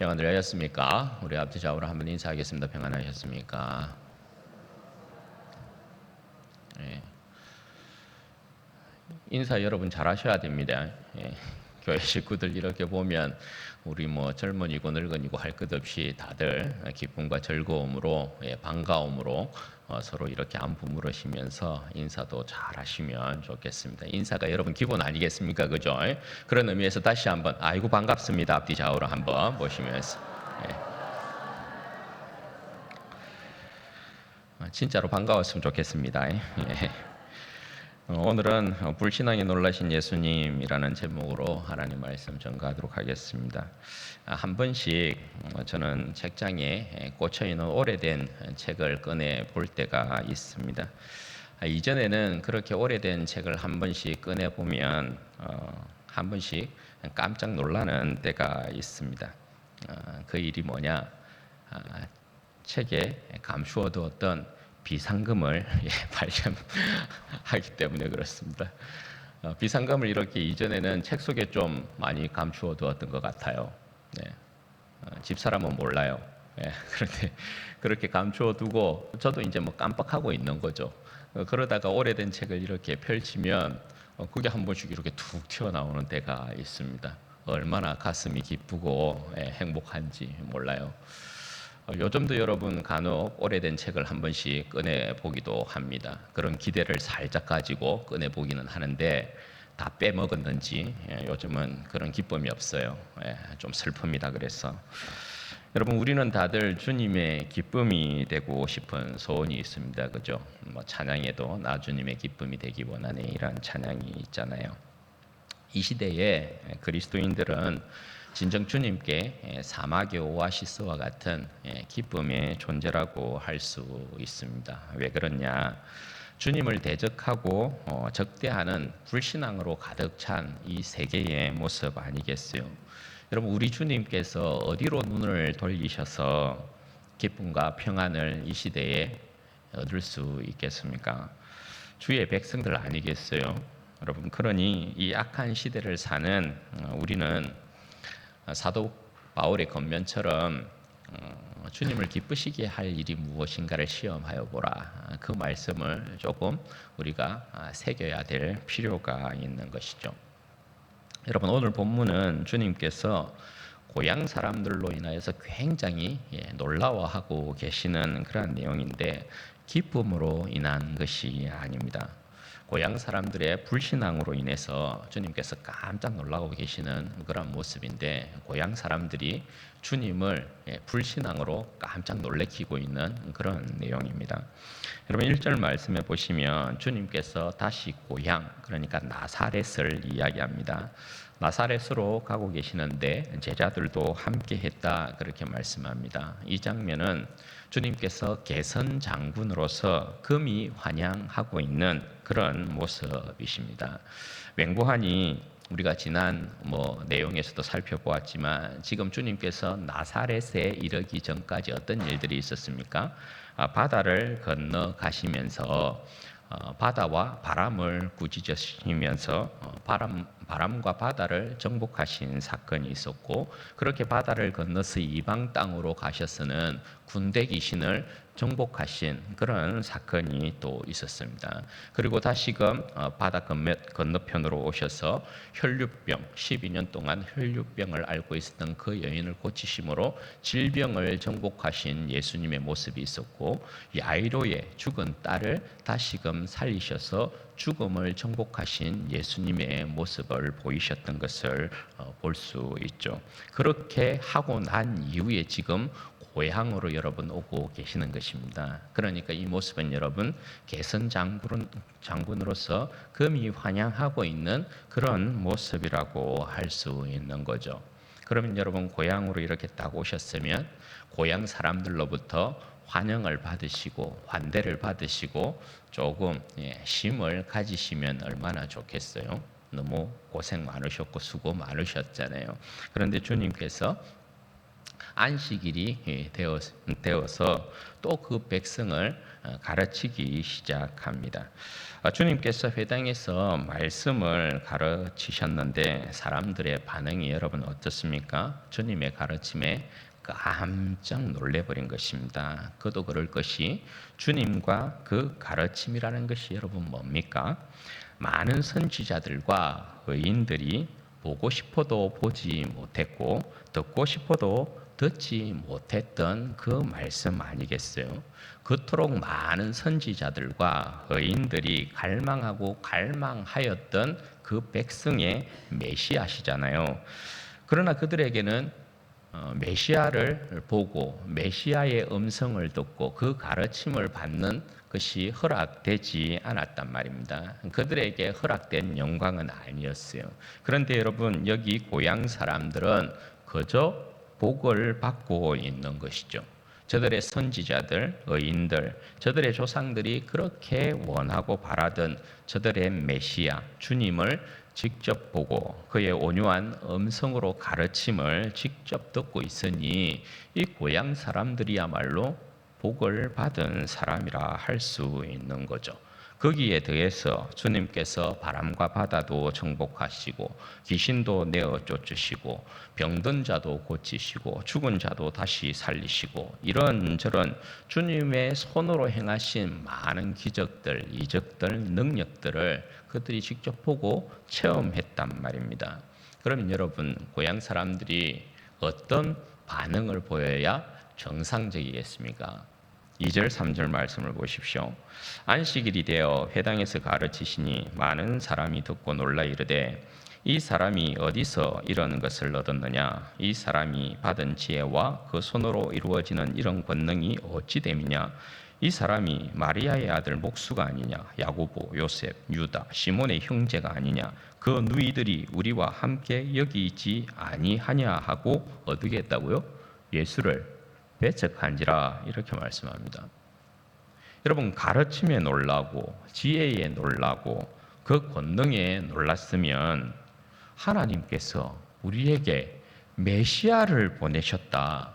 평안들 하셨습니까? 우리 앞뒤 좌우로 한번 인사하겠습니다. 평안하셨습니까? 예. 인사 여러분 잘하셔야 됩니다. 예. 교회 식구들 이렇게 보면 우리 뭐 젊은이고 늙은이고 할 것 없이 다들 기쁨과 즐거움으로 반가움으로 서로 이렇게 안부 물으시면서 인사도 잘 하시면 좋겠습니다. 인사가 여러분 기본 아니겠습니까? 그죠? 그런 의미에서 다시 한번 아이고 반갑습니다. 앞뒤 좌우로 한번 보시면서 진짜로 반가웠으면 좋겠습니다. 예. 오늘은 불신앙에 놀라신 예수님이라는 제목으로 하나님 말씀 전가하도록 하겠습니다. 한 번씩 저는 책장에 꽂혀 있는 오래된 책을 꺼내 볼 때가 있습니다. 이전에는 그렇게 오래된 책을 한 번씩 꺼내 보면 한 번씩 깜짝 놀라는 때가 있습니다. 그 일이 뭐냐? 책에 감추어두었던 비상금을 발견하기 때문에 그렇습니다. 비상금을 이렇게 이전에는 책 속에 좀 많이 감추어두었던 것 같아요. 네. 집사람은 몰라요. 네. 그런데 그렇게 감추어두고 저도 이제 뭐 깜빡하고 있는 거죠. 그러다가 오래된 책을 이렇게 펼치면 그게 한 번씩 이렇게 툭 튀어나오는 때가 있습니다. 얼마나 가슴이 기쁘고 행복한지 몰라요. 요즘도 여러분 간혹 오래된 책을 한 번씩 꺼내 보기도 합니다. 그런 기대를 살짝 가지고 꺼내 보기는 하는데 다 빼먹었는지 요즘은 그런 기쁨이 없어요. 좀 슬픕니다. 그래서 여러분 우리는 다들 주님의 기쁨이 되고 싶은 소원이 있습니다. 그죠? 뭐 찬양에도 나 주님의 기쁨이 되기 원하네 이런 찬양이 있잖아요. 이 시대에 그리스도인들은 진정 주님께 사막의 오아시스와 같은 기쁨의 존재라고 할 수 있습니다. 왜 그러냐? 주님을 대적하고 적대하는 불신앙으로 가득 찬 이 세계의 모습 아니겠어요? 여러분 우리 주님께서 어디로 눈을 돌리셔서 기쁨과 평안을 이 시대에 얻을 수 있겠습니까? 주의 백성들 아니겠어요? 여러분 그러니 이 악한 시대를 사는 우리는 사도 바울의 권면처럼 주님을 기쁘시게 할 일이 무엇인가를 시험하여 보라. 그 말씀을 조금 우리가 새겨야 될 필요가 있는 것이죠. 여러분 오늘 본문은 주님께서 고향 사람들로 인하여서 굉장히 놀라워하고 계시는 그런 내용인데 기쁨으로 인한 것이 아닙니다. 고향 사람들의 불신앙으로 인해서 주님께서 깜짝 놀라고 계시는 그런 모습인데 고향 사람들이 주님을 불신앙으로 깜짝 놀래키고 있는 그런 내용입니다. 여러분 1절 말씀에 보시면 주님께서 다시 고향 그러니까 나사렛을 이야기합니다. 나사렛으로 가고 계시는데 제자들도 함께 했다 그렇게 말씀합니다. 이 장면은 주님께서 개선 장군으로서 금이 환영하고 있는 그런 모습이십니다. 맹보하니 우리가 지난 내용에서도 살펴보았지만 지금 주님께서 나사렛에 이르기 전까지 어떤 일들이 있었습니까? 바다를 건너 가시면서 바다와 바람을 꾸짖으시면서 바람과 바다를 정복하신 사건이 있었고 그렇게 바다를 건너서 이방 땅으로 가셔서는 군대 귀신을 정복하신 그런 사건이 또 있었습니다. 그리고 다시금 바다 건너편으로 오셔서 혈류병 12년 동안 혈류병을 앓고 있었던 그 여인을 고치심으로 질병을 정복하신 예수님의 모습이 있었고 야이로의 죽은 딸을 다시금 살리셔서 죽음을 정복하신 예수님의 모습을 보이셨던 것을 볼 수 있죠. 그렇게 하고 난 이후에 지금 고향으로 여러분 오고 계시는 것입니다. 그러니까 이 모습은 여러분 개선 장군으로서 금이 환영하고 있는 그런 모습이라고 할 수 있는 거죠. 그러면 여러분 고향으로 이렇게 딱 오셨으면 고향 사람들로부터 환영을 받으시고 환대를 받으시고 조금 쉼을 가지시면 얼마나 좋겠어요. 너무 고생 많으셨고 수고 많으셨잖아요. 그런데 주님께서 안식일이 되어서 또 그 백성을 가르치기 시작합니다. 주님께서 회당에서 말씀을 가르치셨는데 사람들의 반응이 여러분 어떻습니까? 주님의 가르침에 깜짝 놀래버린 것입니다. 그도 그럴 것이 주님과 그 가르침이라는 것이 여러분 뭡니까? 많은 선지자들과 의인들이 보고 싶어도 보지 못했고 듣고 싶어도 듣지 못했던 그 말씀 아니겠어요? 그토록 많은 선지자들과 의인들이 갈망하고 갈망하였던 그 백성의 메시아시잖아요. 그러나 그들에게는 메시아를 보고 메시아의 음성을 듣고 그 가르침을 받는 것이 허락되지 않았단 말입니다. 그들에게 허락된 영광은 아니었어요. 그런데 여러분, 여기 고향 사람들은 그저 복을 받고 있는 것이죠. 저들의 선지자들, 의인들, 저들의 조상들이 그렇게 원하고 바라던 저들의 메시아, 주님을 직접 보고 그의 온유한 음성으로 가르침을 직접 듣고 있으니 이 고향 사람들이야말로 복을 받은 사람이라 할 수 있는 거죠. 거기에 더해서 주님께서 바람과 바다도 정복하시고 귀신도 내어 쫓으시고 병든 자도 고치시고 죽은 자도 다시 살리시고 이런저런 주님의 손으로 행하신 많은 기적들, 이적들, 능력들을 그들이 직접 보고 체험했단 말입니다. 그러면 여러분, 고향 사람들이 어떤 반응을 보여야 정상적이겠습니까? 2절, 3절 말씀을 보십시오. 안식일이 되어 회당에서 가르치시니 많은 사람이 듣고 놀라 이르되 이 사람이 어디서 이러는 것을 얻었느냐? 이 사람이 받은 지혜와 그 손으로 이루어지는 이런 권능이 어찌 됨이냐? 이 사람이 마리아의 아들 목수가 아니냐? 야고보, 요셉, 유다, 시몬의 형제가 아니냐? 그 누이들이 우리와 함께 여기 있지 아니하냐 하고 어떻게 했다고요? 예수를 배척한지라 이렇게 말씀합니다. 여러분, 가르침에 놀라고 지혜에 놀라고 그 권능에 놀랐으면 하나님께서 우리에게 메시아를 보내셨다,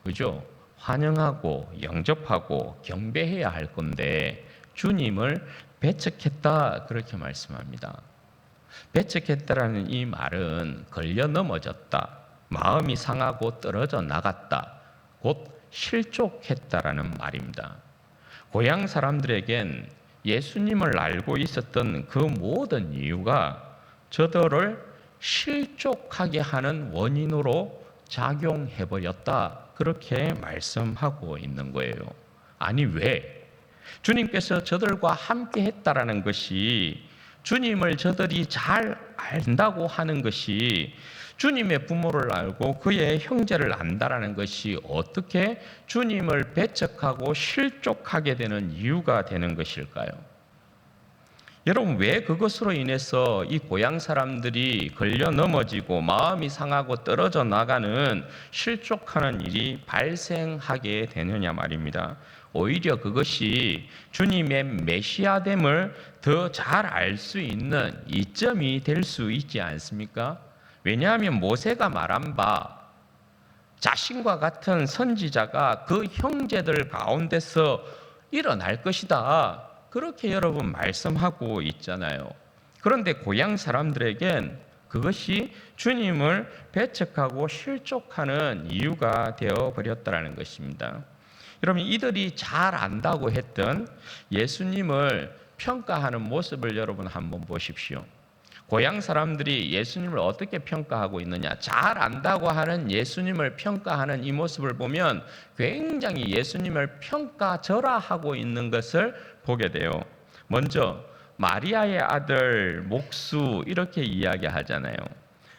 그죠? 환영하고 영접하고 경배해야 할 건데 주님을 배척했다, 그렇게 말씀합니다. 배척했다라는 이 말은 걸려 넘어졌다, 마음이 상하고 떨어져 나갔다, 곧 실족했다라는 말입니다. 고향 사람들에겐 예수님을 알고 있었던 그 모든 이유가 저들을 실족하게 하는 원인으로 작용해버렸다, 그렇게 말씀하고 있는 거예요. 아니, 왜? 주님께서 저들과 함께 했다라는 것이, 주님을 저들이 잘 안다고 하는 것이, 주님의 부모를 알고 그의 형제를 안다라는 것이 어떻게 주님을 배척하고 실족하게 되는 이유가 되는 것일까요? 여러분, 왜 그것으로 인해서 이 고향 사람들이 걸려 넘어지고 마음이 상하고 떨어져 나가는 실족하는 일이 발생하게 되느냐 말입니다. 오히려 그것이 주님의 메시아됨을 더 잘 알 수 있는 이점이 될 수 있지 않습니까? 왜냐하면 모세가 말한 바 자신과 같은 선지자가 그 형제들 가운데서 일어날 것이다, 그렇게 여러분 말씀하고 있잖아요. 그런데 고향 사람들에겐 그것이 주님을 배척하고 실족하는 이유가 되어버렸다는 것입니다. 여러분, 이들이 잘 안다고 했던 예수님을 평가하는 모습을 여러분 한번 보십시오. 고향 사람들이 예수님을 어떻게 평가하고 있느냐, 잘 안다고 하는 예수님을 평가하는 이 모습을 보면 굉장히 예수님을 평가절하하고 있는 것을 보게 돼요. 먼저 마리아의 아들 목수 이렇게 이야기하잖아요.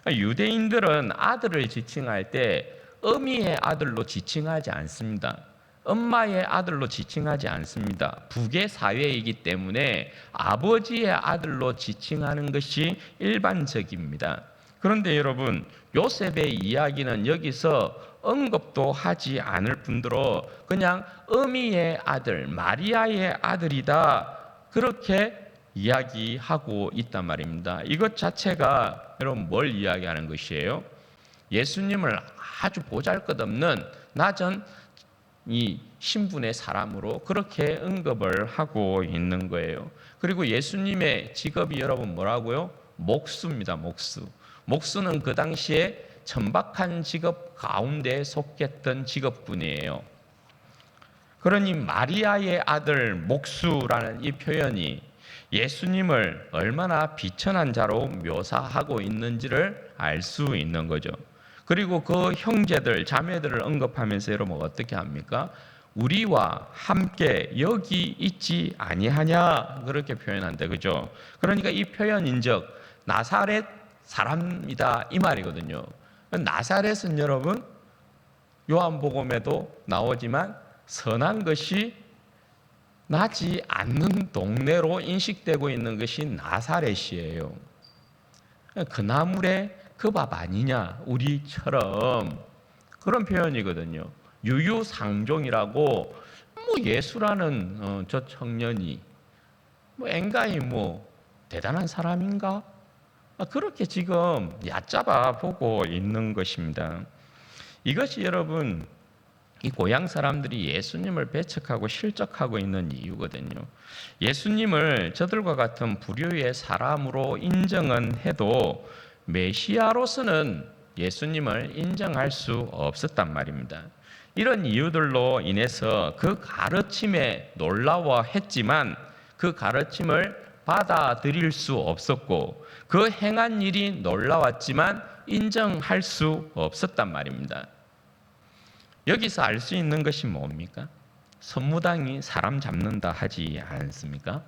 유대인들은 아들을 지칭할 때 어미의 아들로 지칭하지 않습니다. 엄마의 아들로 지칭하지 않습니다. 북의 사회이기 때문에 아버지의 아들로 지칭하는 것이 일반적입니다. 그런데 여러분, 요셉의 이야기는 여기서 언급도 하지 않을 뿐더러 그냥 어미의 아들, 마리아의 아들이다, 그렇게 이야기하고 있단 말입니다. 이것 자체가 여러분 뭘 이야기하는 것이에요? 예수님을 아주 보잘것없는 낮은 이 신분의 사람으로 그렇게 언급을 하고 있는 거예요. 그리고 예수님의 직업이 여러분 뭐라고요? 목수입니다. 목수. 목수는 그 당시에 천박한 직업 가운데 속했던 직업군이에요. 그러니 마리아의 아들 목수라는 이 표현이 예수님을 얼마나 비천한 자로 묘사하고 있는지를 알 수 있는 거죠. 그리고 그 형제들, 자매들을 언급하면서 여러분 어떻게 합니까? 우리와 함께 여기 있지 아니하냐 그렇게 표현한다, 그죠? 그러니까 이 표현인즉 나사렛 사람이다 이 말이거든요. 나사렛은 여러분 요한복음에도 나오지만 선한 것이 나지 않는 동네로 인식되고 있는 것이 나사렛이에요. 그 나물에 그 밥 아니냐 우리처럼 그런 표현이거든요. 유유상종이라고 뭐 예수라는 저 청년이 뭐 엥가이 뭐 대단한 사람인가? 그렇게 지금 얕잡아 보고 있는 것입니다. 이것이 여러분 이 고향 사람들이 예수님을 배척하고 실족하고 있는 이유거든요. 예수님을 저들과 같은 부류의 사람으로 인정은 해도 메시아로서는 예수님을 인정할 수 없었단 말입니다. 이런 이유들로 인해서 그 가르침에 놀라워했지만 그 가르침을 받아들일 수 없었고 그 행한 일이 놀라웠지만 인정할 수 없었단 말입니다. 여기서 알 수 있는 것이 뭡니까? 선무당이 사람 잡는다 하지 않습니까?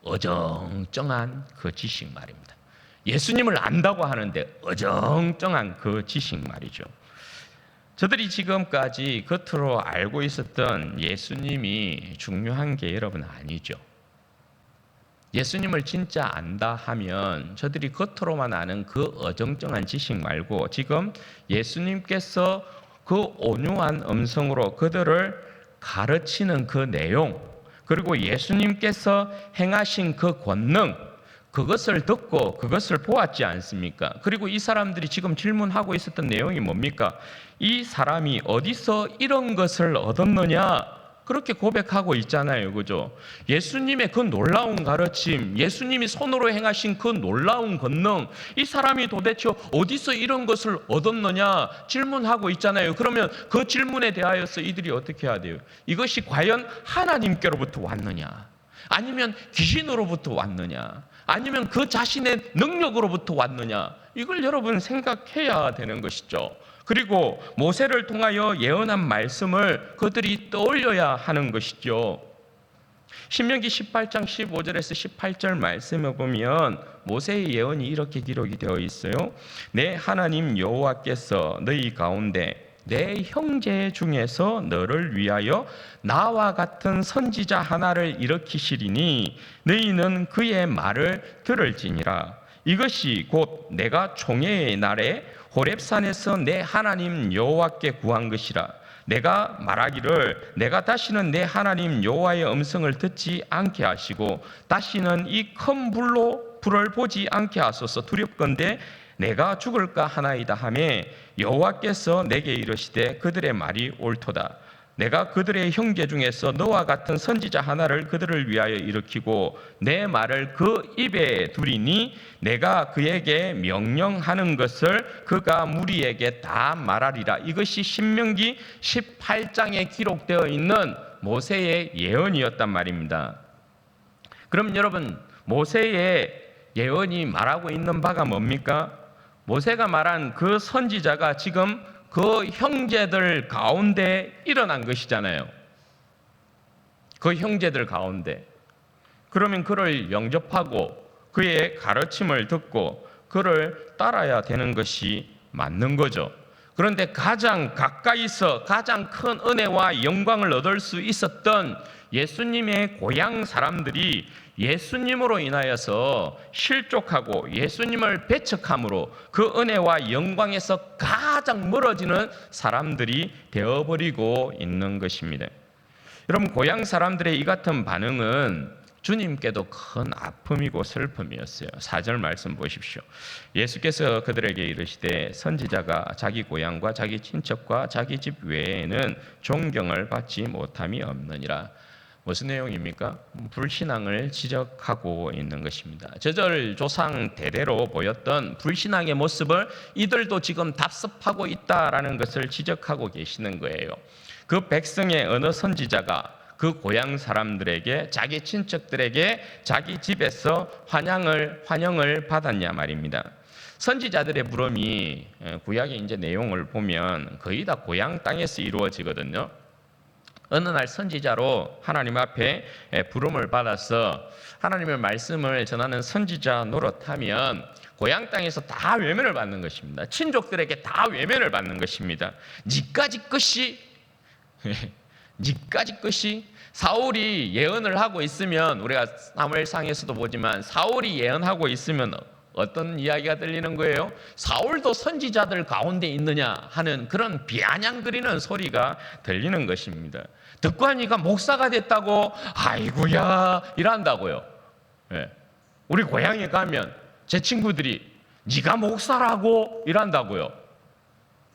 어정쩡한 그 지식 말입니다. 예수님을 안다고 하는데 어정쩡한 그 지식 말이죠. 저들이 지금까지 겉으로 알고 있었던 예수님이 중요한 게 여러분 아니죠. 예수님을 진짜 안다 하면 저들이 겉으로만 아는 그 어정쩡한 지식 말고 지금 예수님께서 그 온유한 음성으로 그들을 가르치는 그 내용, 그리고 예수님께서 행하신 그 권능, 그것을 듣고 그것을 보았지 않습니까? 그리고 이 사람들이 지금 질문하고 있었던 내용이 뭡니까? 이 사람이 어디서 이런 것을 얻었느냐? 그렇게 고백하고 있잖아요. 그죠? 예수님의 그 놀라운 가르침, 예수님이 손으로 행하신 그 놀라운 권능, 이 사람이 도대체 어디서 이런 것을 얻었느냐 질문하고 있잖아요. 그러면 그 질문에 대하여서 이들이 어떻게 해야 돼요? 이것이 과연 하나님께로부터 왔느냐? 아니면 귀신으로부터 왔느냐? 아니면 그 자신의 능력으로부터 왔느냐? 이걸 여러분 생각해야 되는 것이죠. 그리고 모세를 통하여 예언한 말씀을 그들이 떠올려야 하는 것이죠. 신명기 18장 15절에서 18절 말씀에 보면 모세의 예언이 이렇게 기록이 되어 있어요. 내 하나님 여호와께서 너희 가운데 내 형제 중에서 너를 위하여 나와 같은 선지자 하나를 일으키시리니 너희는 그의 말을 들을지니라. 이것이 곧 내가 총회의 날에 호렙산에서 내 하나님 여호와께 구한 것이라. 내가 말하기를 내가 다시는 내 하나님 여호와의 음성을 듣지 않게 하시고 다시는 이 큰 불을 보지 않게 하소서. 두렵건대 내가 죽을까 하나이다 하매 여호와께서 내게 이르시되 그들의 말이 옳도다. 내가 그들의 형제 중에서 너와 같은 선지자 하나를 그들을 위하여 일으키고 내 말을 그 입에 두리니 내가 그에게 명령하는 것을 그가 무리에게 다 말하리라. 이것이 신명기 18장에 기록되어 있는 모세의 예언이었단 말입니다. 그럼 여러분 모세의 예언이 말하고 있는 바가 뭡니까? 모세가 말한 그 선지자가 지금 그 형제들 가운데 일어난 것이잖아요. 그 형제들 가운데. 그러면 그를 영접하고 그의 가르침을 듣고 그를 따라야 되는 것이 맞는 거죠. 그런데 가장 가까이서 가장 큰 은혜와 영광을 얻을 수 있었던 예수님의 고향 사람들이 예수님으로 인하여서 실족하고 예수님을 배척함으로 그 은혜와 영광에서 가장 멀어지는 사람들이 되어버리고 있는 것입니다. 여러분 고향 사람들의 이 같은 반응은 주님께도 큰 아픔이고 슬픔이었어요. 4절 말씀 보십시오. 예수께서 그들에게 이르시되 선지자가 자기 고향과 자기 친척과 자기 집 외에는 존경을 받지 못함이 없느니라. 무슨 내용입니까? 불신앙을 지적하고 있는 것입니다. 저절 조상 대대로 보였던 불신앙의 모습을 이들도 지금 답습하고 있다라는 것을 지적하고 계시는 거예요. 그 백성의 어느 선지자가 그 고향 사람들에게, 자기 친척들에게 자기 집에서 환영을 받았냐 말입니다. 선지자들의 부름이 구약의 이제 내용을 보면 거의 다 고향 땅에서 이루어지거든요. 어느 날 선지자로 하나님 앞에 부름을 받아서 하나님의 말씀을 전하는 선지자 노릇하면 고향 땅에서 다 외면을 받는 것입니다. 친족들에게 다 외면을 받는 것입니다. 니까지 것이 사울이 예언을 하고 있으면, 우리가 사무엘상에서도 보지만 사울이 예언하고 있으면 어떤 이야기가 들리는 거예요? 사울도 선지자들 가운데 있느냐 하는 그런 비아냥거리는 소리가 들리는 것입니다. 듣고 하니까 목사가 됐다고 아이고야 이란다고요. 예. 우리 고향에 가면 제 친구들이 네가 목사라고 이란다고요.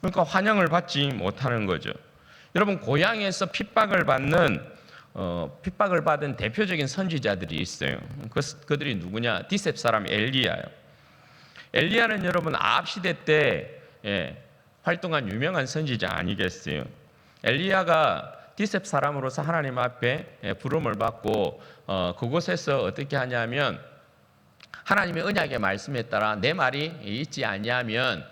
그러니까 환영을 받지 못하는 거죠. 여러분, 고향에서 핍박을 받은 대표적인 선지자들이 있어요. 그들이 누구냐? 디셉 사람 엘리야요. 엘리야는 여러분 아합 시대 때 활동한 유명한 선지자 아니겠어요? 엘리야가 디셉 사람으로서 하나님 앞에 부름을 받고 그곳에서 어떻게 하냐면, 하나님의 언약의 말씀에 따라 내 말이 있지 아니하면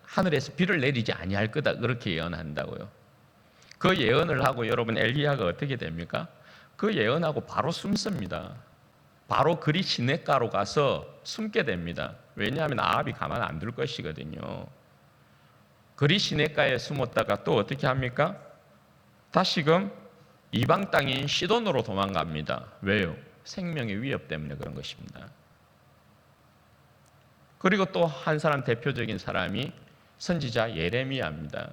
하늘에서 비를 내리지 아니할 거다, 그렇게 예언한다고요. 그 예언을 하고 여러분 엘리야가 어떻게 됩니까? 그 예언하고 바로 숨습니다. 바로 그리 시냇가로 가서 숨게 됩니다. 왜냐하면 아합이 가만 안 둘 것이거든요. 그리 시냇가에 숨었다가 또 어떻게 합니까? 다시금 이방 땅인 시돈으로 도망갑니다. 왜요? 생명의 위협 때문에 그런 것입니다. 그리고 또 한 사람, 대표적인 사람이 선지자 예레미야입니다.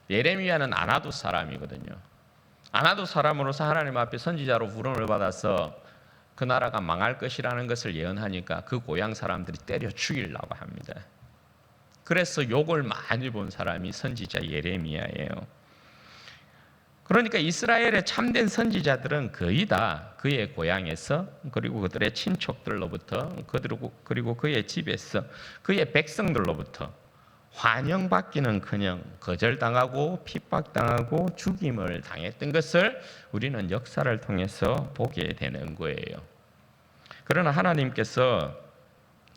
예레미야는 아나도 사람이거든요. 아나도 사람으로서 하나님 앞에 선지자로 부름을 받아서 그 나라가 망할 것이라는 것을 예언하니까 그 고향 사람들이 때려 죽이려고 합니다. 그래서 욕을 많이 본 사람이 선지자 예레미야예요. 그러니까 이스라엘의 참된 선지자들은 거의 다 그의 고향에서, 그리고 그들의 친척들로부터, 그리고 그의 집에서, 그의 백성들로부터 환영받기는커녕 거절당하고 핍박당하고 죽임을 당했던 것을 우리는 역사를 통해서 보게 되는 거예요. 그러나 하나님께서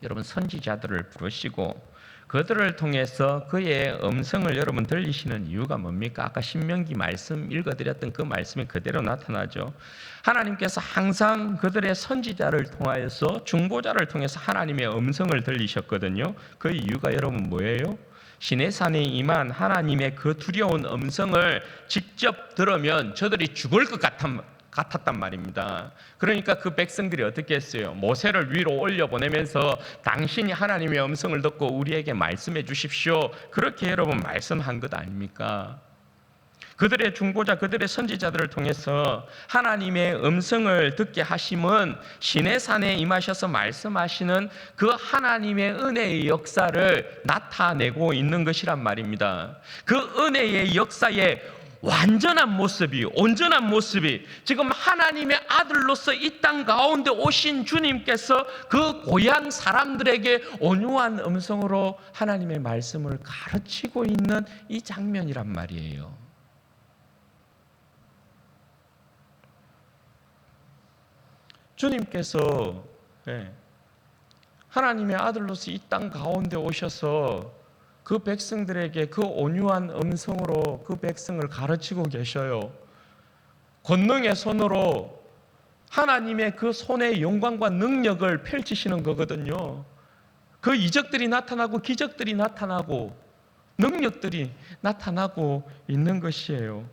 여러분 선지자들을 부르시고 그들을 통해서 그의 음성을 여러분 들리시는 이유가 뭡니까? 아까 신명기 말씀 읽어드렸던 그 말씀이 그대로 나타나죠. 하나님께서 항상 그들의 선지자를 통하여서, 중보자를 통해서 하나님의 음성을 들리셨거든요. 그 이유가 여러분 뭐예요? 시내산에 임한 하나님의 그 두려운 음성을 직접 들으면 저들이 죽을 것 같았단 말입니다. 그러니까 그 백성들이 어떻게 했어요? 모세를 위로 올려보내면서 당신이 하나님의 음성을 듣고 우리에게 말씀해 주십시오, 그렇게 여러분 말씀한 것 아닙니까? 그들의 중보자, 그들의 선지자들을 통해서 하나님의 음성을 듣게 하심은 시내산에 임하셔서 말씀하시는 그 하나님의 은혜의 역사를 나타내고 있는 것이란 말입니다. 그 은혜의 역사의 완전한 모습이, 온전한 모습이 지금 하나님의 아들로서 이 땅 가운데 오신 주님께서 그 고향 사람들에게 온유한 음성으로 하나님의 말씀을 가르치고 있는 이 장면이란 말이에요. 주님께서 하나님의 아들로서 이 땅 가운데 오셔서 그 백성들에게 그 온유한 음성으로 그 백성을 가르치고 계셔요. 권능의 손으로 하나님의 그 손의 영광과 능력을 펼치시는 거거든요. 그 이적들이 나타나고 기적들이 나타나고 능력들이 나타나고 있는 것이에요.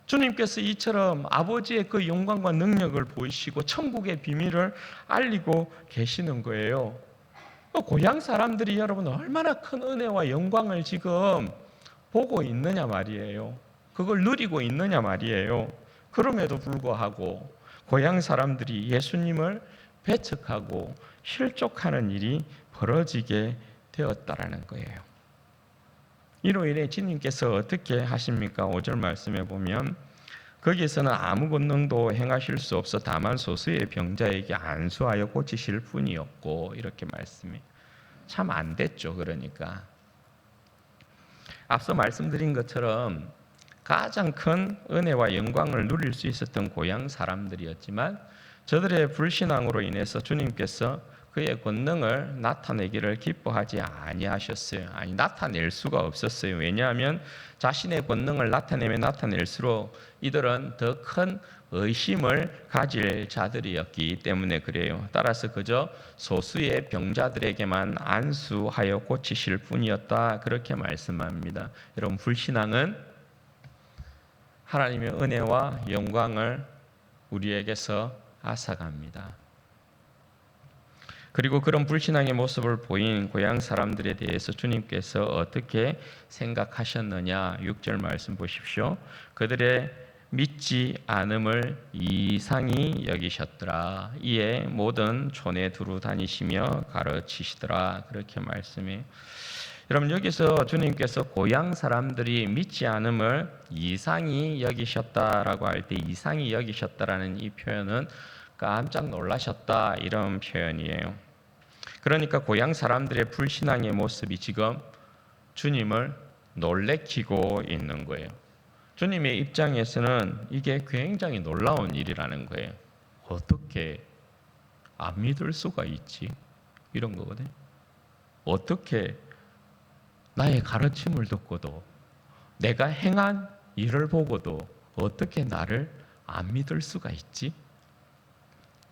주님께서 이처럼 아버지의 그 영광과 능력을 보이시고 천국의 비밀을 알리고 계시는 거예요. 고향 사람들이 여러분 얼마나 큰 은혜와 영광을 지금 보고 있느냐 말이에요. 그걸 누리고 있느냐 말이에요. 그럼에도 불구하고 고향 사람들이 예수님을 배척하고 실족하는 일이 벌어지게 되었다라는 거예요. 이로 인해 주님께서 어떻게 하십니까? 5절 말씀에 보면 거기에서는 아무 권능도 행하실 수 없어 다만 소수의 병자에게 안수하여 고치실 뿐이었고, 이렇게 말씀해. 참 안 됐죠. 그러니까 앞서 말씀드린 것처럼 가장 큰 은혜와 영광을 누릴 수 있었던 고향 사람들이었지만 저들의 불신앙으로 인해서 주님께서 그의 권능을 나타내기를 기뻐하지 아니하셨어요. 아니, 나타낼 수가 없었어요. 왜냐하면 자신의 권능을 나타내면 나타낼수록 이들은 더 큰 의심을 가질 자들이었기 때문에 그래요. 따라서 그저 소수의 병자들에게만 안수하여 고치실 뿐이었다, 그렇게 말씀합니다. 여러분, 불신앙은 하나님의 은혜와 영광을 우리에게서 앗아갑니다. 그리고 그런 불신앙의 모습을 보인 고향 사람들에 대해서 주님께서 어떻게 생각하셨느냐, 6절 말씀 보십시오. 그들의 믿지 않음을 이상히 여기셨더라. 이에 모든 촌에 두루 다니시며 가르치시더라, 그렇게 말씀해요. 여러분, 여기서 주님께서 고향 사람들이 믿지 않음을 이상히 여기셨다라고 할 때 이상히 여기셨다라는 이 표현은 깜짝 놀라셨다, 이런 표현이에요. 그러니까 고향 사람들의 불신앙의 모습이 지금 주님을 놀래키고 있는 거예요. 주님의 입장에서는 이게 굉장히 놀라운 일이라는 거예요. 어떻게 안 믿을 수가 있지? 이런 거거든요. 어떻게 나의 가르침을 듣고도 내가 행한 일을 보고도 어떻게 나를 안 믿을 수가 있지?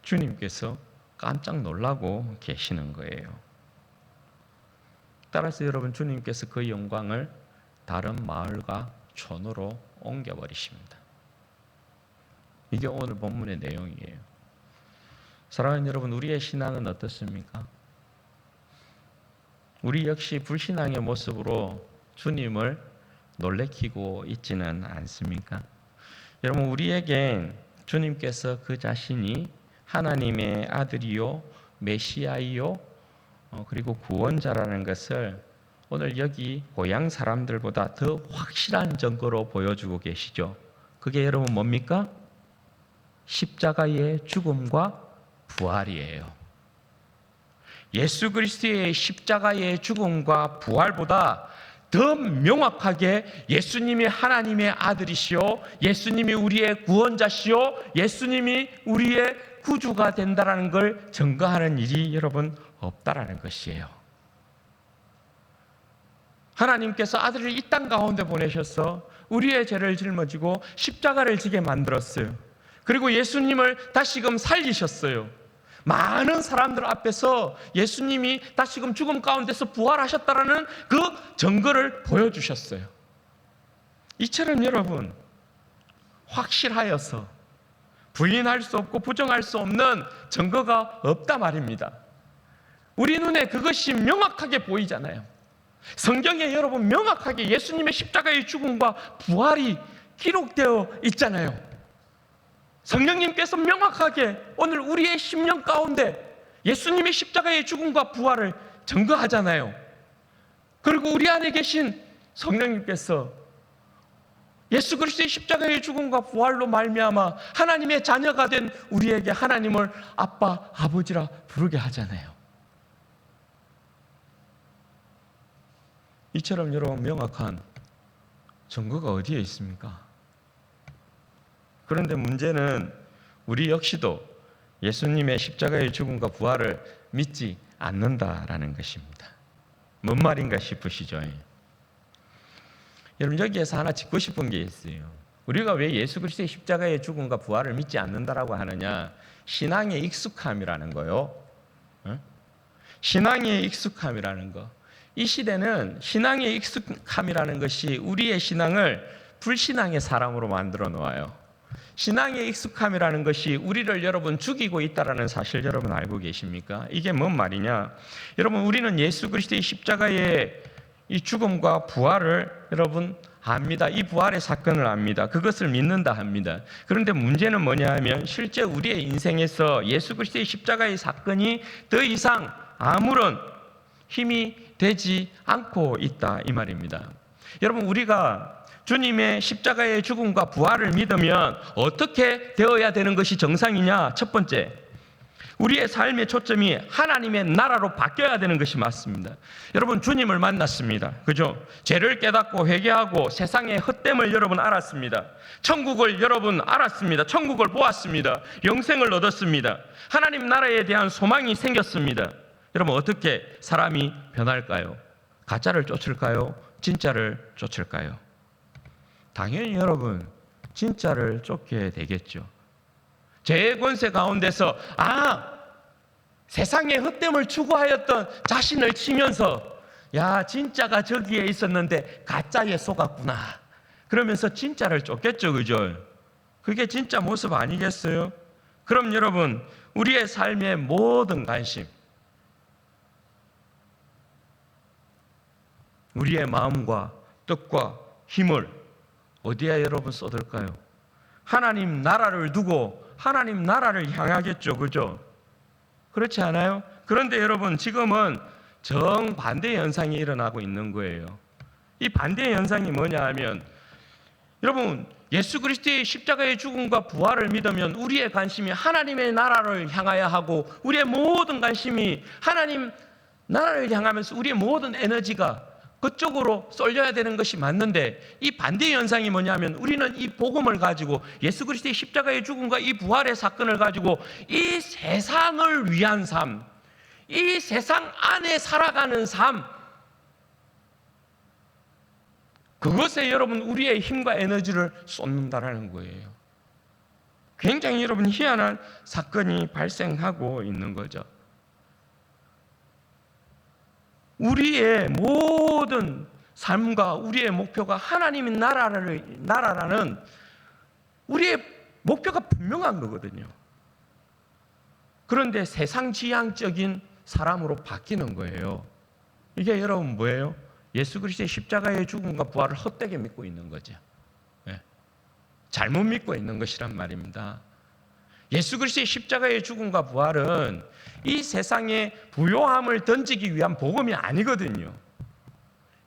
주님께서 깜짝 놀라고 계시는 거예요. 따라서 여러분, 주님께서 그 영광을 다른 마을과 촌으로 옮겨버리십니다. 이게 오늘 본문의 내용이에요. 사랑하는 여러분, 우리의 신앙은 어떻습니까? 우리 역시 불신앙의 모습으로 주님을 놀래키고 있지는 않습니까? 여러분, 우리에겐 주님께서 그 자신이 하나님의 아들이요 메시아이요 그리고 구원자라는 것을 오늘 여기 고향 사람들보다 더 확실한 증거로 보여주고 계시죠. 그게 여러분 뭡니까? 십자가의 죽음과 부활이에요. 예수 그리스도의 십자가의 죽음과 부활보다 더 명확하게 예수님이 하나님의 아들이시오, 예수님이 우리의 구원자시오, 예수님이 우리의 구주가 된다라는 걸 증거하는 일이 여러분 없다라는 것이에요. 하나님께서 아들을 이 땅 가운데 보내셔서 우리의 죄를 짊어지고 십자가를 지게 만들었어요. 그리고 예수님을 다시금 살리셨어요. 많은 사람들 앞에서 예수님이 다시금 죽음 가운데서 부활하셨다라는 그 증거를 보여주셨어요. 이처럼 여러분, 확실하여서 부인할 수 없고 부정할 수 없는 증거가 없다 말입니다. 우리 눈에 그것이 명확하게 보이잖아요. 성경에 여러분 명확하게 예수님의 십자가의 죽음과 부활이 기록되어 있잖아요. 성령님께서 명확하게 오늘 우리의 심령 가운데 예수님의 십자가의 죽음과 부활을 증거하잖아요. 그리고 우리 안에 계신 성령님께서 예수 그리스도의 십자가의 죽음과 부활로 말미암아 하나님의 자녀가 된 우리에게 하나님을 아빠, 아버지라 부르게 하잖아요. 이처럼 여러분 명확한 증거가 어디에 있습니까? 그런데 문제는 우리 역시도 예수님의 십자가의 죽음과 부활을 믿지 않는다라는 것입니다. 뭔 말인가 싶으시죠? 여러분, 여기에서 하나 짚고 싶은 게 있어요. 우리가 왜 예수 그리스도의 십자가의 죽음과 부활을 믿지 않는다라고 하느냐? 신앙의 익숙함이라는 거요. 신앙의 익숙함이라는 거. 이 시대는 신앙의 익숙함이라는 것이 우리의 신앙을 불신앙의 사람으로 만들어 놓아요. 신앙의 익숙함이라는 것이 우리를 여러분 죽이고 있다는 사실 여러분 알고 계십니까? 이게 뭔 말이냐? 여러분, 우리는 예수 그리스도의 십자가의 이 죽음과 부활을 여러분 압니다. 이 부활의 사건을 압니다. 그것을 믿는다 합니다. 그런데 문제는 뭐냐 하면 실제 우리의 인생에서 예수 그리스도의 십자가의 사건이 더 이상 아무런 힘이 되지 않고 있다 이 말입니다. 여러분, 우리가 주님의 십자가의 죽음과 부활을 믿으면 어떻게 되어야 되는 것이 정상이냐? 첫 번째, 우리의 삶의 초점이 하나님의 나라로 바뀌어야 되는 것이 맞습니다. 여러분, 주님을 만났습니다. 그죠? 죄를 깨닫고 회개하고 세상의 헛됨을 여러분 알았습니다. 천국을 여러분 알았습니다. 천국을 보았습니다. 영생을 얻었습니다. 하나님 나라에 대한 소망이 생겼습니다. 여러분, 어떻게 사람이 변할까요? 가짜를 쫓을까요? 진짜를 쫓을까요? 당연히 여러분, 진짜를 쫓게 되겠죠. 죄의 권세 가운데서 세상의 헛됨을 추구하였던 자신을 치면서 진짜가 저기에 있었는데 가짜에 속았구나 그러면서 진짜를 쫓겠죠. 그죠? 그게 진짜 모습 아니겠어요? 그럼 여러분, 우리의 삶의 모든 관심, 우리의 마음과 뜻과 힘을 어디에 여러분 쏟을까요? 하나님 나라를 두고 하나님 나라를 향하겠죠. 그죠? 그렇지 않아요? 그런데 여러분, 지금은 정반대의 현상이 일어나고 있는 거예요. 이 반대의 현상이 뭐냐 하면, 여러분, 예수 그리스도의 십자가의 죽음과 부활을 믿으면 우리의 관심이 하나님의 나라를 향하여 하고 우리의 모든 관심이 하나님 나라를 향하면서 우리의 모든 에너지가 그쪽으로 쏠려야 되는 것이 맞는데, 이 반대의 현상이 뭐냐면 우리는 이 복음을 가지고 예수 그리스도의 십자가의 죽음과 이 부활의 사건을 가지고 이 세상을 위한 삶, 이 세상 안에 살아가는 삶, 그것에 여러분 우리의 힘과 에너지를 쏟는다라는 거예요. 굉장히 여러분 희한한 사건이 발생하고 있는 거죠. 우리의 모든 삶과 우리의 목표가 하나님의 나라라는 우리의 목표가 분명한 거거든요. 그런데 세상 지향적인 사람으로 바뀌는 거예요. 이게 여러분 뭐예요? 예수 그리스도의 십자가의 죽음과 부활을 헛되게 믿고 있는 거죠. 잘못 믿고 있는 것이란 말입니다. 예수 그리스도의 십자가의 죽음과 부활은 이 세상에 부요함을 던지기 위한 복음이 아니거든요.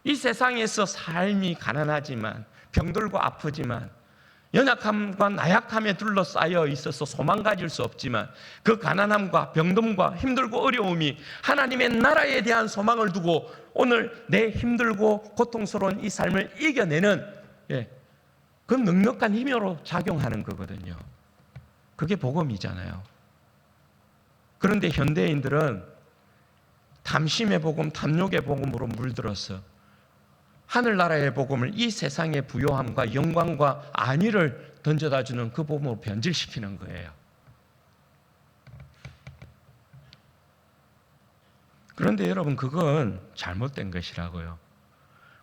이 세상에서 삶이 가난하지만, 병들고 아프지만, 연약함과 나약함에 둘러싸여 있어서 소망 가질 수 없지만, 그 가난함과 병듦과 힘들고 어려움이 하나님의 나라에 대한 소망을 두고 오늘 내 힘들고 고통스러운 이 삶을 이겨내는 그 넉넉한 힘으로 작용하는 거거든요. 그게 복음이잖아요. 그런데 현대인들은 탐심의 복음, 탐욕의 복음으로 물들어서 하늘나라의 복음을 이 세상의 부요함과 영광과 안위를 던져다 주는 그 복음으로 변질시키는 거예요. 그런데 여러분, 그건 잘못된 것이라고요.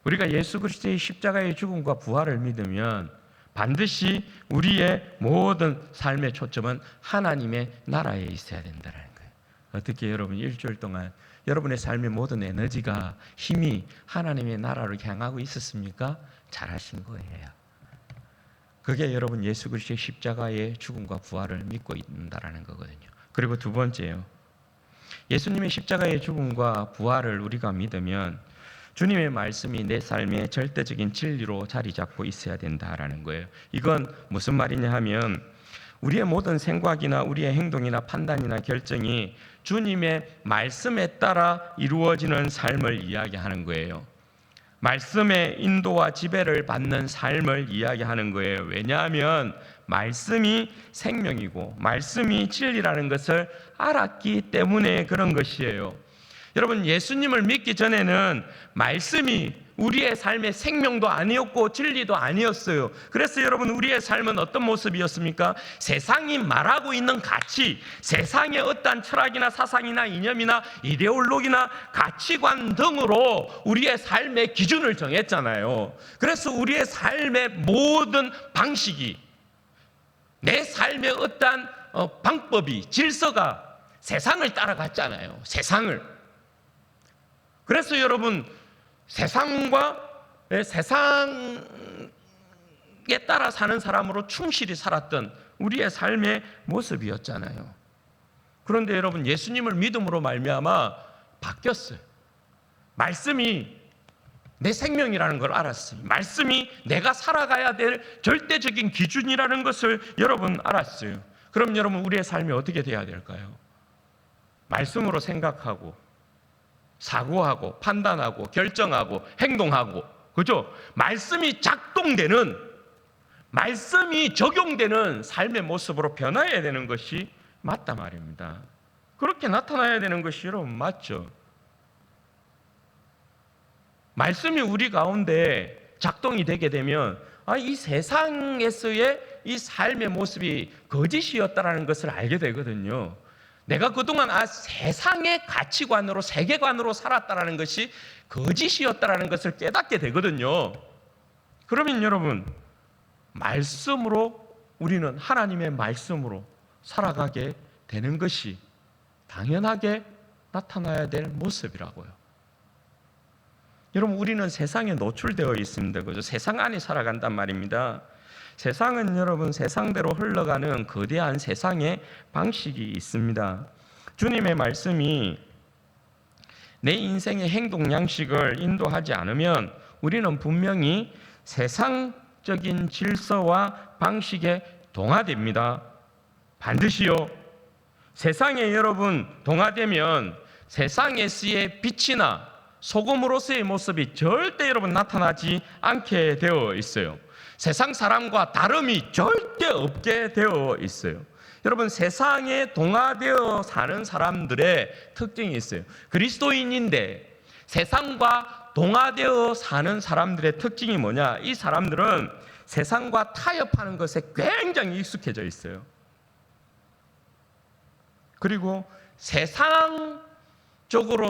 우리가 예수 그리스도의 십자가의 죽음과 부활을 믿으면 반드시 우리의 모든 삶의 초점은 하나님의 나라에 있어야 된다는 거예요. 어떻게 여러분 일주일 동안 여러분의 삶의 모든 에너지가, 힘이 하나님의 나라로 향하고 있었습니까? 잘하신 거예요. 그게 여러분 예수 그리스도의 십자가의 죽음과 부활을 믿고 있다는 거거든요. 그리고 두 번째요, 예수님의 십자가의 죽음과 부활을 우리가 믿으면 주님의 말씀이 내 삶의 절대적인 진리로 자리 잡고 있어야 된다라는 거예요. 이건 무슨 말이냐 하면 우리의 모든 생각이나 우리의 행동이나 판단이나 결정이 주님의 말씀에 따라 이루어지는 삶을 이야기하는 거예요. 말씀의 인도와 지배를 받는 삶을 이야기하는 거예요. 왜냐하면 말씀이 생명이고 말씀이 진리라는 것을 알았기 때문에 그런 것이에요. 여러분, 예수님을 믿기 전에는 말씀이 우리의 삶의 생명도 아니었고 진리도 아니었어요. 그래서 여러분, 우리의 삶은 어떤 모습이었습니까? 세상이 말하고 있는 가치, 세상의 어떠한 철학이나 사상이나 이념이나 이데올로기나 가치관 등으로 우리의 삶의 기준을 정했잖아요. 그래서 우리의 삶의 모든 방식이, 내 삶의 어떠한 방법이, 질서가 세상을 따라갔잖아요. 세상을. 그래서 여러분, 세상에 따라 사는 사람으로 충실히 살았던 우리의 삶의 모습이었잖아요. 그런데 여러분, 예수님을 믿음으로 말미암아 바뀌었어요. 말씀이 내 생명이라는 걸 알았어요. 말씀이 내가 살아가야 될 절대적인 기준이라는 것을 여러분 알았어요. 그럼 여러분, 우리의 삶이 어떻게 돼야 될까요? 말씀으로 생각하고 사고하고 판단하고 결정하고 행동하고, 그죠? 말씀이 작동되는, 말씀이 적용되는 삶의 모습으로 변화해야 되는 것이 맞다 말입니다. 그렇게 나타나야 되는 것이 여러분 맞죠? 말씀이 우리 가운데 작동이 되게 되면 이 세상에서의 이 삶의 모습이 거짓이었다라는 것을 알게 되거든요. 내가 그동안 세상의 가치관으로, 세계관으로 살았다라는 것이 거짓이었다라는 것을 깨닫게 되거든요. 그러면 여러분, 말씀으로, 우리는 하나님의 말씀으로 살아가게 되는 것이 당연하게 나타나야 될 모습이라고요. 여러분, 우리는 세상에 노출되어 있습니다. 그죠? 세상 안에 살아간단 말입니다. 세상은 여러분, 세상대로 흘러가는 거대한 세상의 방식이 있습니다. 주님의 말씀이 내 인생의 행동 양식을 인도하지 않으면 우리는 분명히 세상적인 질서와 방식에 동화됩니다. 반드시요. 세상에 여러분 동화되면 세상에서의 빛이나 소금으로서의 모습이 절대 여러분 나타나지 않게 되어 있어요. 세상 사람과 다름이 절대 없게 되어 있어요. 여러분, 세상에 동화되어 사는 사람들의 특징이 있어요. 그리스도인인데 세상과 동화되어 사는 사람들의 특징이 뭐냐? 이 사람들은 세상과 타협하는 것에 굉장히 익숙해져 있어요. 그리고 세상적으로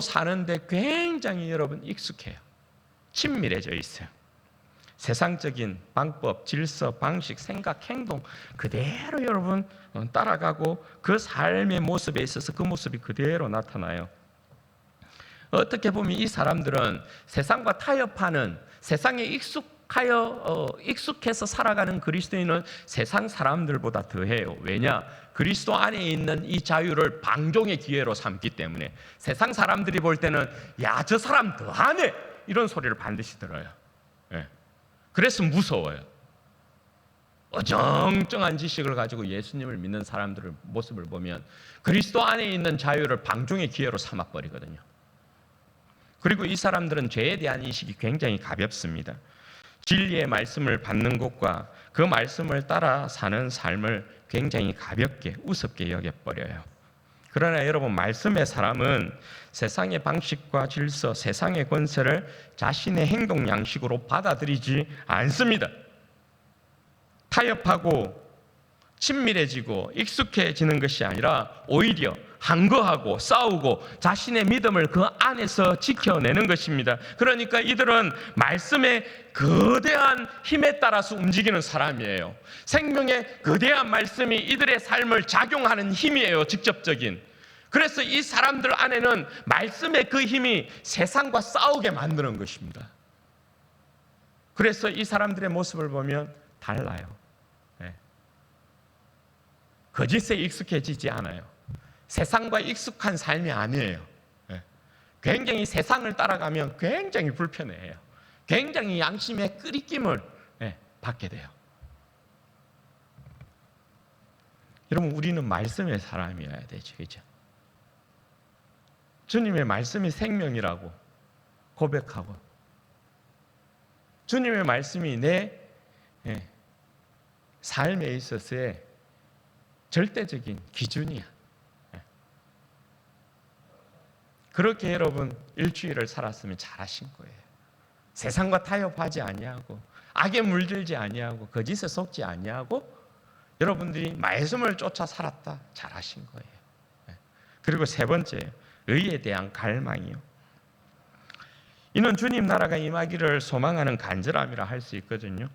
사는데 굉장히 여러분 익숙해요. 친밀해져 있어요. 세상적인 방법, 질서, 방식, 생각, 행동 그대로 여러분 따라가고 그 삶의 모습에 있어서 그 모습이 그대로 나타나요. 어떻게 보면 이 사람들은 세상과 타협하는, 세상에 익숙해서 살아가는 그리스도인은 세상 사람들보다 더해요. 왜냐? 그리스도 안에 있는 이 자유를 방종의 기회로 삼기 때문에. 세상 사람들이 볼 때는 야, 저 사람 더하네, 이런 소리를 반드시 들어요. 네. 그래서 무서워요. 어정쩡한 지식을 가지고 예수님을 믿는 사람들의 모습을 보면 그리스도 안에 있는 자유를 방종의 기회로 삼아버리거든요. 그리고 이 사람들은 죄에 대한 인식이 굉장히 가볍습니다. 진리의 말씀을 받는 것과 그 말씀을 따라 사는 삶을 굉장히 가볍게, 우습게 여겨버려요. 그러나 여러분, 말씀의 사람은 세상의 방식과 질서, 세상의 권세를 자신의 행동 양식으로 받아들이지 않습니다. 타협하고 친밀해지고 익숙해지는 것이 아니라 오히려 항거하고 싸우고 자신의 믿음을 그 안에서 지켜내는 것입니다. 그러니까 이들은 말씀의 거대한 힘에 따라서 움직이는 사람이에요. 생명의 거대한 말씀이 이들의 삶을 작용하는 힘이에요, 직접적인. 그래서 이 사람들 안에는 말씀의 그 힘이 세상과 싸우게 만드는 것입니다. 그래서 이 사람들의 모습을 보면 달라요. 거짓에 익숙해지지 않아요. 세상과 익숙한 삶이 아니에요. 굉장히 세상을 따라가면 굉장히 불편해요. 굉장히 양심의 끄리낌을 받게 돼요. 여러분, 우리는 말씀의 사람이어야 되죠, 그죠? 주님의 말씀이 생명이라고 고백하고, 주님의 말씀이 내 삶에 있어서의 절대적인 기준이야. 그렇게 여러분 일주일을 살았으면 잘하신 거예요. 세상과 타협하지 아니하고 악에 물들지 아니하고 거짓에 속지 아니하고 여러분들이 말씀을 쫓아 살았다, 잘하신 거예요. 그리고 세 번째, 의에 대한 갈망이요. 이는 주님 나라가 임하기를 소망하는 간절함이라 할 수 있거든요.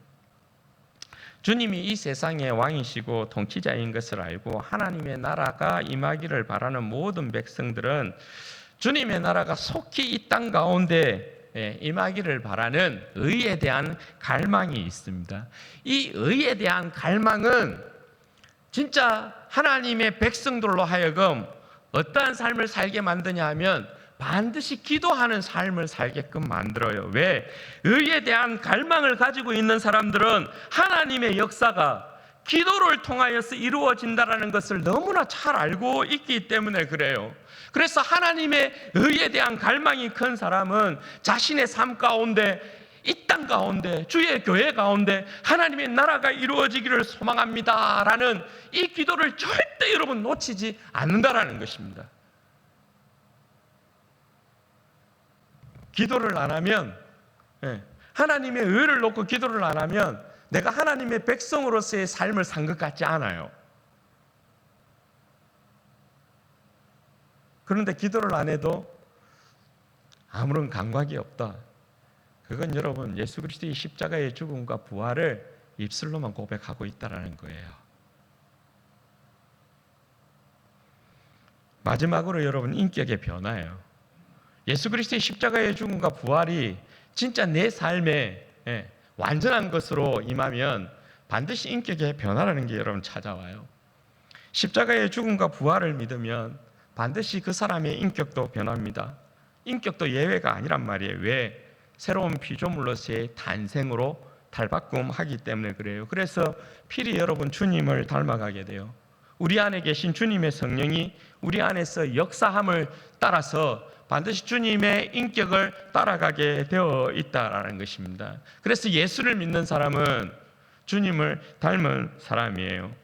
주님이 이 세상의 왕이시고 통치자인 것을 알고 하나님의 나라가 임하기를 바라는 모든 백성들은 주님의 나라가 속히 이 땅 가운데 임하기를 바라는 의에 대한 갈망이 있습니다. 이 의에 대한 갈망은 진짜 하나님의 백성들로 하여금 어떠한 삶을 살게 만드냐 하면 반드시 기도하는 삶을 살게끔 만들어요. 왜? 의에 대한 갈망을 가지고 있는 사람들은 하나님의 역사가 기도를 통하여서 이루어진다는 것을 너무나 잘 알고 있기 때문에 그래요. 그래서 하나님의 의에 대한 갈망이 큰 사람은 자신의 삶 가운데, 이 땅 가운데, 주의 교회 가운데 하나님의 나라가 이루어지기를 소망합니다라는 이 기도를 절대 여러분 놓치지 않는다라는 것입니다. 기도를 안 하면, 하나님의 의를 놓고 기도를 안 하면 내가 하나님의 백성으로서의 삶을 산 것 같지 않아요. 그런데 기도를 안 해도 아무런 감각이 없다. 그건 여러분 예수 그리스도의 십자가의 죽음과 부활을 입술로만 고백하고 있다는 거예요. 마지막으로 여러분 인격의 변화예요. 예수 그리스도의 십자가의 죽음과 부활이 진짜 내 삶에 완전한 것으로 임하면 반드시 인격의 변화라는 게 여러분 찾아와요. 십자가의 죽음과 부활을 믿으면 반드시 그 사람의 인격도 변합니다. 인격도 예외가 아니란 말이에요. 왜? 새로운 피조물로서의 탄생으로 탈바꿈하기 때문에 그래요. 그래서 필히 여러분 주님을 닮아가게 돼요. 우리 안에 계신 주님의 성령이 우리 안에서 역사함을 따라서 반드시 주님의 인격을 따라가게 되어 있다는 것입니다. 그래서 예수를 믿는 사람은 주님을 닮은 사람이에요.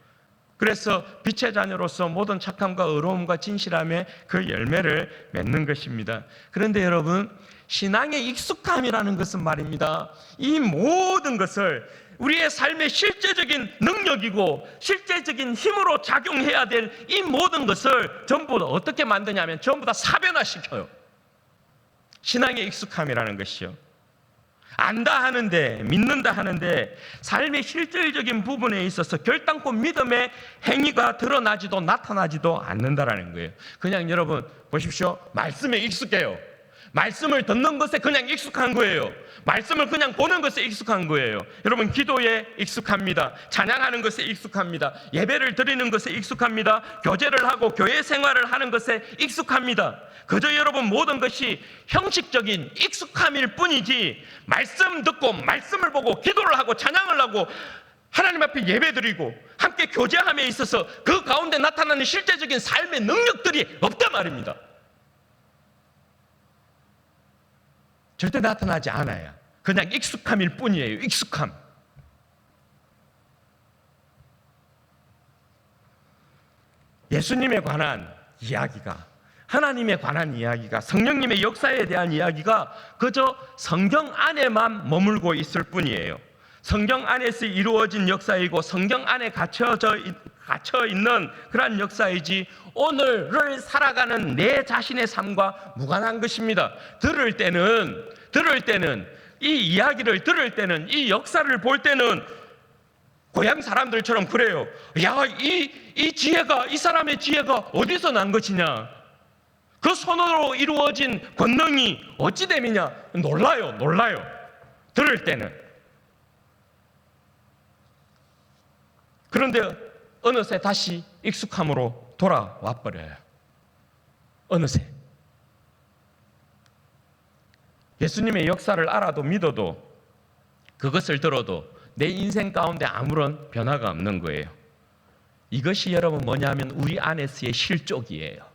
그래서 빛의 자녀로서 모든 착함과 의로움과 진실함의 그 열매를 맺는 것입니다. 그런데 여러분, 신앙의 익숙함이라는 것은 말입니다, 이 모든 것을 우리의 삶의 실제적인 능력이고 실제적인 힘으로 작용해야 될 이 모든 것을 전부 어떻게 만드냐면 전부 다 사변화시켜요. 신앙의 익숙함이라는 것이요. 안다 하는데, 믿는다 하는데 삶의 실질적인 부분에 있어서 결단코 믿음의 행위가 드러나지도 나타나지도 않는다라는 거예요. 그냥 여러분 보십시오. 말씀에 익숙해요. 말씀을 듣는 것에 그냥 익숙한 거예요. 말씀을 그냥 보는 것에 익숙한 거예요. 여러분 기도에 익숙합니다. 찬양하는 것에 익숙합니다. 예배를 드리는 것에 익숙합니다. 교제를 하고 교회 생활을 하는 것에 익숙합니다. 그저 여러분 모든 것이 형식적인 익숙함일 뿐이지 말씀 듣고 말씀을 보고 기도를 하고 찬양을 하고 하나님 앞에 예배드리고 함께 교제함에 있어서 그 가운데 나타나는 실제적인 삶의 능력들이 없단 말입니다. 절대 나타나지 않아요. 그냥 익숙함일 뿐이에요. 익숙함. 예수님에 관한 이야기가, 하나님에 관한 이야기가, 성령님의 역사에 대한 이야기가 그저 성경 안에만 머물고 있을 뿐이에요. 성경 안에서 이루어진 역사이고 성경 안에 갇혀 있는 그런 역사이지 오늘을 살아가는 내 자신의 삶과 무관한 것입니다. 들을 때는 이 이야기를 들을 때는, 이 역사를 볼 때는 고향 사람들처럼 그래요. 야, 이 지혜가, 이 사람의 지혜가 어디서 난 것이냐, 그 손으로 이루어진 권능이 어찌 됨이냐, 놀라요. 들을 때는. 그런데 어느새 다시 익숙함으로 돌아와 버려요. 어느새. 예수님의 역사를 알아도 믿어도, 그것을 들어도 내 인생 가운데 아무런 변화가 없는 거예요. 이것이 여러분 뭐냐면 우리 안에서의 실족이에요.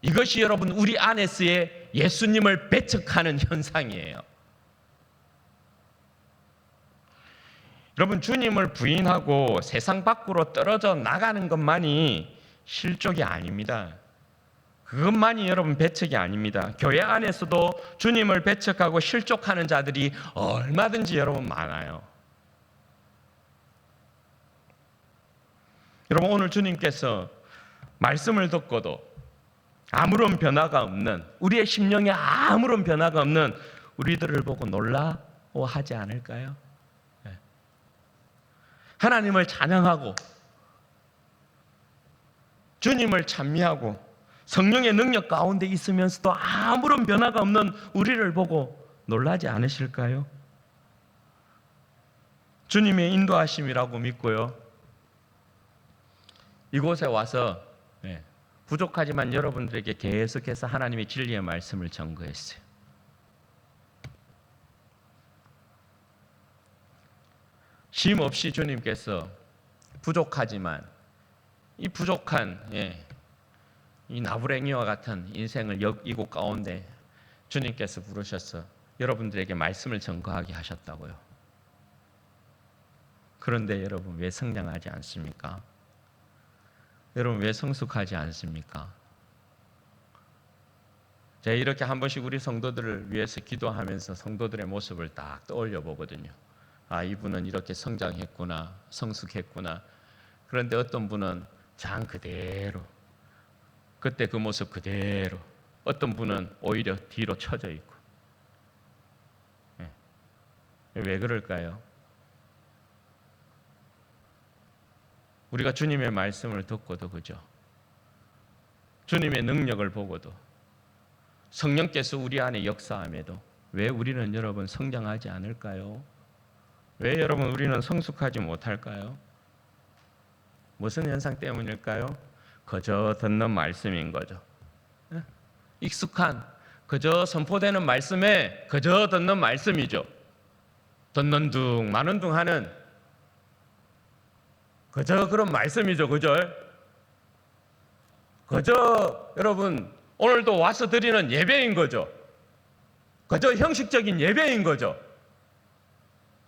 이것이 여러분 우리 안에서의 예수님을 배척하는 현상이에요. 여러분 주님을 부인하고 세상 밖으로 떨어져 나가는 것만이 실족이 아닙니다. 그것만이 여러분 배척이 아닙니다. 교회 안에서도 주님을 배척하고 실족하는 자들이 얼마든지 여러분 많아요. 여러분 오늘 주님께서 말씀을 듣고도 아무런 변화가 없는, 우리의 심령에 아무런 변화가 없는 우리들을 보고 놀라워하지 않을까요? 하나님을 찬양하고 주님을 찬미하고 성령의 능력 가운데 있으면서도 아무런 변화가 없는 우리를 보고 놀라지 않으실까요? 주님의 인도하심이라고 믿고요. 이곳에 와서 부족하지만 여러분들에게 계속해서 하나님의 진리의 말씀을 전거했어요. 쉼 없이 주님께서 부족하지만 이 부족한 이 나부랭이와 같은 인생을 이곳 가운데 주님께서 부르셔서 여러분들에게 말씀을 전거하게 하셨다고요. 그런데 여러분 왜 성장하지 않습니까? 여러분 왜 성숙하지 않습니까? 제가 이렇게 한 번씩 우리 성도들을 위해서 기도하면서 성도들의 모습을 딱 떠올려 보거든요. 아, 이분은 이렇게 성장했구나, 성숙했구나. 그런데 어떤 분은 장 그대로, 그때 그 모습 그대로, 어떤 분은 오히려 뒤로 처져 있고. 왜 그럴까요? 우리가 주님의 말씀을 듣고도 그죠? 주님의 능력을 보고도 성령께서 우리 안에 역사함에도 왜 우리는 여러분 성장하지 않을까요? 왜 여러분 우리는 성숙하지 못할까요? 무슨 현상 때문일까요? 그저 듣는 말씀인 거죠. 익숙한 그저 선포되는 말씀에 그저 듣는 말씀이죠. 듣는 둥 마는 둥 하는 그저 그런 말씀이죠. 그저 여러분 오늘도 와서 드리는 예배인 거죠. 그저 형식적인 예배인 거죠.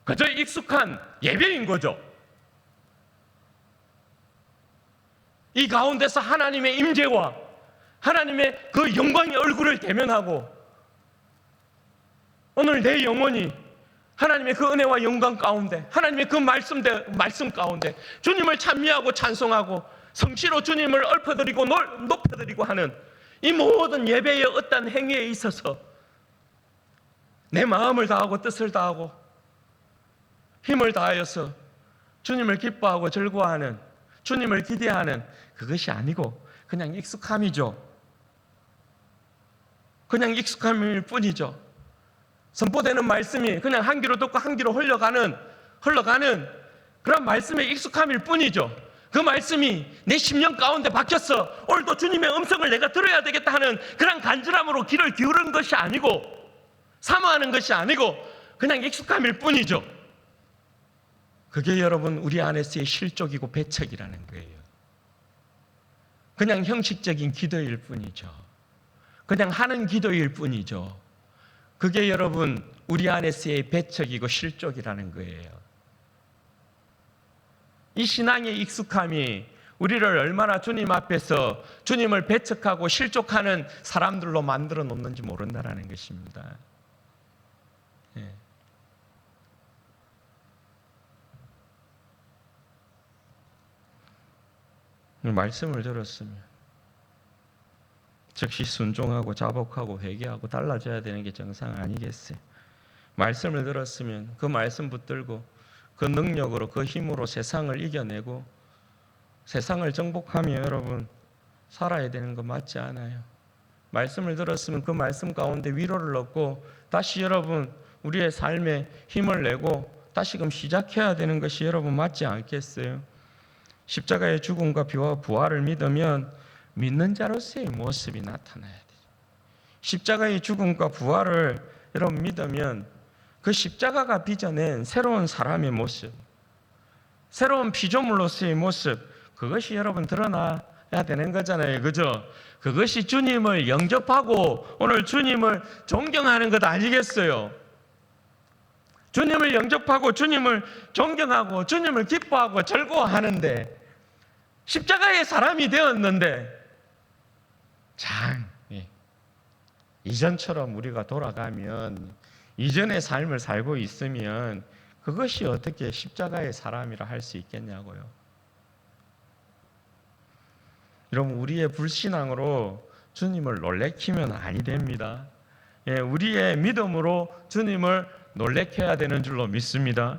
그저 익숙한 예배인 거죠. 이 가운데서 하나님의 임재와 하나님의 그 영광의 얼굴을 대면하고 오늘 내 영혼이 하나님의 그 은혜와 영광 가운데 하나님의 그 말씀 가운데 주님을 찬미하고 찬송하고 성시로 주님을 읊어드리고 높여드리고 하는 이 모든 예배의 어떤 행위에 있어서 내 마음을 다하고 뜻을 다하고 힘을 다하여서 주님을 기뻐하고 즐거워하는 주님을 기대하는 그것이 아니고 그냥 익숙함이죠. 그냥 익숙함일 뿐이죠. 선포되는 말씀이 그냥 한 귀로 듣고 한 귀로 흘러가는 그런 말씀의 익숙함일 뿐이죠. 그 말씀이 내 심령 가운데 박혔어. 오늘도 주님의 음성을 내가 들어야 되겠다 하는 그런 간절함으로 귀를 기울이는 것이 아니고 사모하는 것이 아니고 그냥 익숙함일 뿐이죠. 그게 여러분 우리 안에서의 실족이고 배척이라는 거예요. 그냥 형식적인 기도일 뿐이죠. 그냥 하는 기도일 뿐이죠. 그게 여러분 우리 안에서의 배척이고 실족이라는 거예요. 이 신앙의 익숙함이 우리를 얼마나 주님 앞에서 주님을 배척하고 실족하는 사람들로 만들어 놓는지 모른다는 것입니다. 말씀을 들었으면 즉시 순종하고 자복하고 회개하고 달라져야 되는 게 정상 아니겠어요? 말씀을 들었으면 그 말씀 붙들고 그 능력으로 그 힘으로 세상을 이겨내고 세상을 정복하며 여러분 살아야 되는 거 맞지 않아요? 말씀을 들었으면 그 말씀 가운데 위로를 얻고 다시 여러분 우리의 삶에 힘을 내고 다시금 시작해야 되는 것이 여러분 맞지 않겠어요? 십자가의 죽음과 부활을 믿으면 믿는 자로서의 모습이 나타나야 돼요. 십자가의 죽음과 부활을 여러분 믿으면 그 십자가가 빚어낸 새로운 사람의 모습, 새로운 피조물로서의 모습, 그것이 여러분 드러나야 되는 거잖아요. 그죠? 그것이 주님을 영접하고 오늘 주님을 존경하는 것 아니겠어요? 주님을 영접하고 주님을 존경하고 주님을 기뻐하고 즐거워하는데 십자가의 사람이 되었는데 이전처럼 우리가 돌아가면 이전의 삶을 살고 있으면 그것이 어떻게 십자가의 사람이라 할 수 있겠냐고요. 여러분 우리의 불신앙으로 주님을 놀래키면 아니 됩니다. 우리의 믿음으로 주님을 놀래켜야 되는 줄로 믿습니다.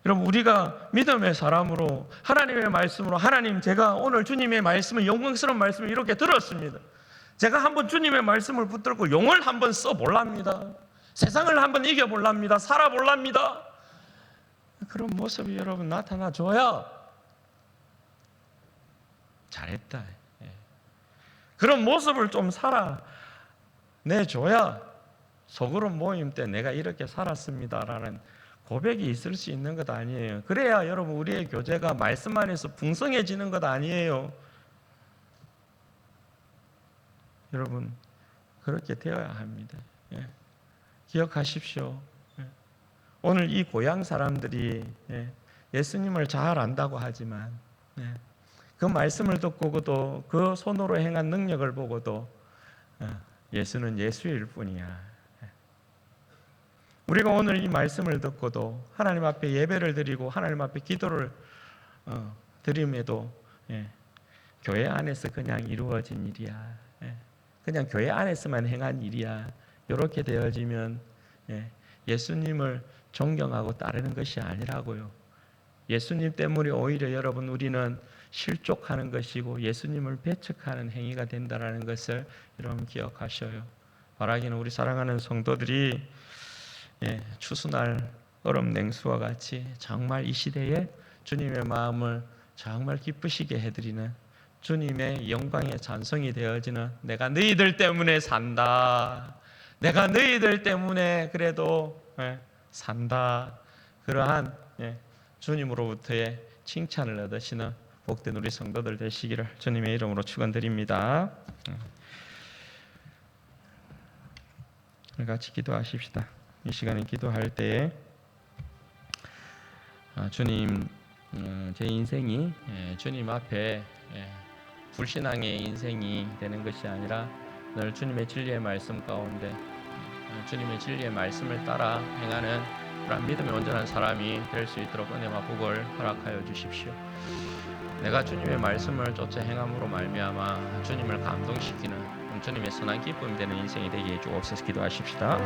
여러분 우리가 믿음의 사람으로 하나님의 말씀으로 하나님 제가 오늘 주님의 말씀을 영광스러운 말씀을 이렇게 들었습니다. 제가 한번 주님의 말씀을 붙들고 용을 한번 써볼랍니다. 세상을 한번 이겨볼랍니다. 살아볼랍니다. 그런 모습이 여러분 나타나줘야 잘했다. 그런 모습을 좀 살아내줘야 속으로 모임 때 내가 이렇게 살았습니다라는 고백이 있을 수 있는 것 아니에요. 그래야 여러분 우리의 교제가 말씀 안에서 풍성해지는 것 아니에요. 여러분 그렇게 되어야 합니다. 기억하십시오. 오늘 이 고향 사람들이 예수님을 잘 안다고 하지만 그 말씀을 듣고도 그 손으로 행한 능력을 보고도 예수는 예수일 뿐이야. 우리가 오늘 이 말씀을 듣고도 하나님 앞에 예배를 드리고 하나님 앞에 기도를 드림에도 교회 안에서 그냥 이루어진 일이야. 그냥 교회 안에서만 행한 일이야. 이렇게 되어지면 예수님을 존경하고 따르는 것이 아니라고요. 예수님 때문에 오히려 여러분 우리는 실족하는 것이고 예수님을 배척하는 행위가 된다는 것을 여러분 기억하셔요. 바라기는 우리 사랑하는 성도들이 추수날 얼음 냉수와 같이 정말 이 시대에 주님의 마음을 정말 기쁘시게 해드리는 주님의 영광의 찬송이 되어지는 내가 너희들 때문에 산다. 내가 너희들 때문에 그래도 산다. 그러한 주님으로부터의 칭찬을 얻으시는 복된 우리 성도들 되시기를 주님의 이름으로 축원드립니다. 같이 기도하십시다. 이 시간에 기도할 때에 주님, 제 인생이 주님 앞에 불신앙의 인생이 되는 것이 아니라 늘 주님의 진리의 말씀 가운데 주님의 진리의 말씀을 따라 행하는 그런 믿음의 온전한 사람이 될 수 있도록 은혜와 복을 허락하여 주십시오. 내가 주님의 말씀을 쫓아 행함으로 말미암아 주님을 감동시키는 주님의 선한 기쁨이 되는 인생이 되게 해주옵소서. 기도하십시다.